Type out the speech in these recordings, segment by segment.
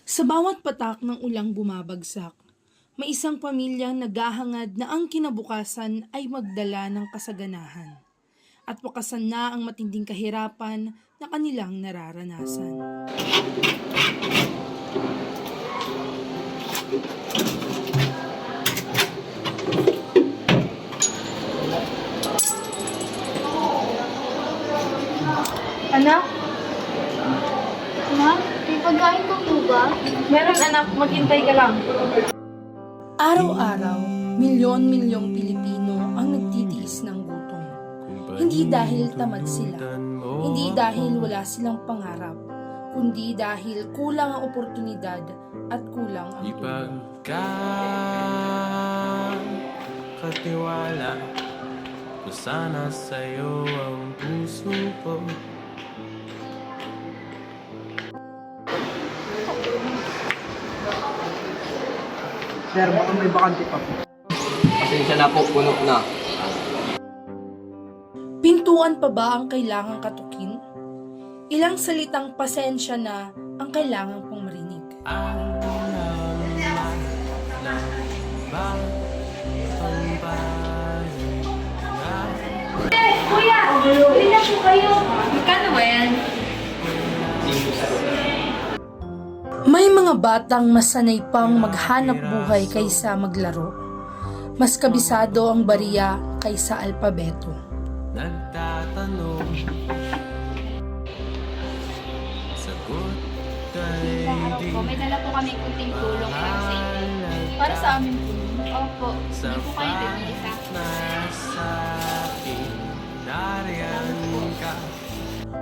Sa bawat patak ng ulang bumabagsak, may isang pamilyang naghahangad na ang kinabukasan ay magdala ng kasaganahan at wakasan na ang matinding kahirapan na kanilang nararanasan. Anak? Anak, may pagkain ka po ba? Meron anak, maghintay ka lang. Araw-araw, milyon-milyong Pilipino ang nagtitiis ng gutom. Hindi dahil tamad sila, hindi dahil wala silang pangarap, kundi dahil kulang ang oportunidad at kulang ang tulong. Katiwala ko sana sa'yo ang puso ko. Sir, baka may bakante pa po. Pasensya na po, puno na. Pintuan pa ba ang kailangang katukin? Ilang salitang pasensya na ang kailangan pong marinig. Ang laman ng batang bayan. Kuya, bili na po kayo. Magkano ba yan? May mga batang masanay pang maghanap buhay kaysa maglaro. Mas kabisado ang bariya kaysa alpabeto. Nagtatanong, sagot ay di May dala po kami kunting tulong para sa inyo. Para sa amin po. Opo, hindi po kayo bibili-isa. nasa akin, nariyan ka,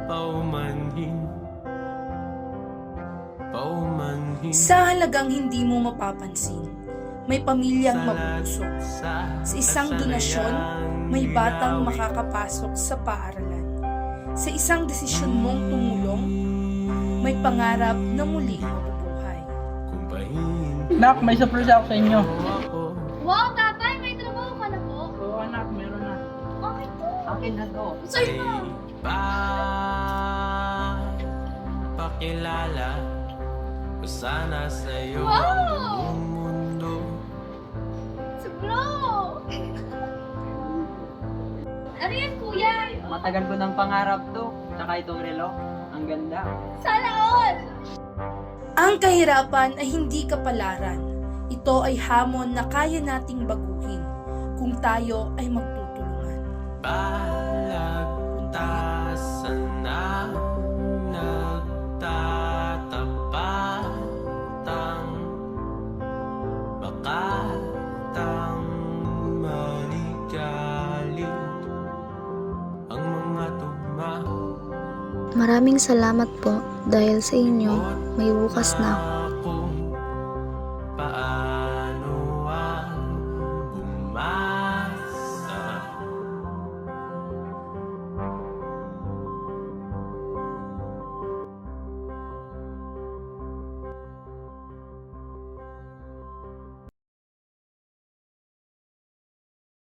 paumanhin, paumanhin. Sa halagang hindi mo mapapansin, may pamilyang mabubusog. Sa isang donasyon, may batang makakapasok sa paaralan. Sa isang desisyon mong tumulong, may pangarap na muling mabubuhay. Nak, may surprise ako sa inyo. Wow, tatay, may trabaho ka na po. Oo anak, meron na. Okay po. Akin na to. Sa'yo na. Pakilala ko sana sa'yo Wow! ang buong mundo. Si bro. Ano yan, kuya? Matagal ko ng pangarap to. Tsaka itong relo. Ang ganda. Sana all. Ang kahirapan ay hindi kapalaran. Ito ay hamon na kaya nating baguhin kung tayo ay magtutulungan. Palagtasan na nagtatapatang bakatang maligalig ang mga tugma. Maraming salamat po dahil sa inyo may bukas na ako.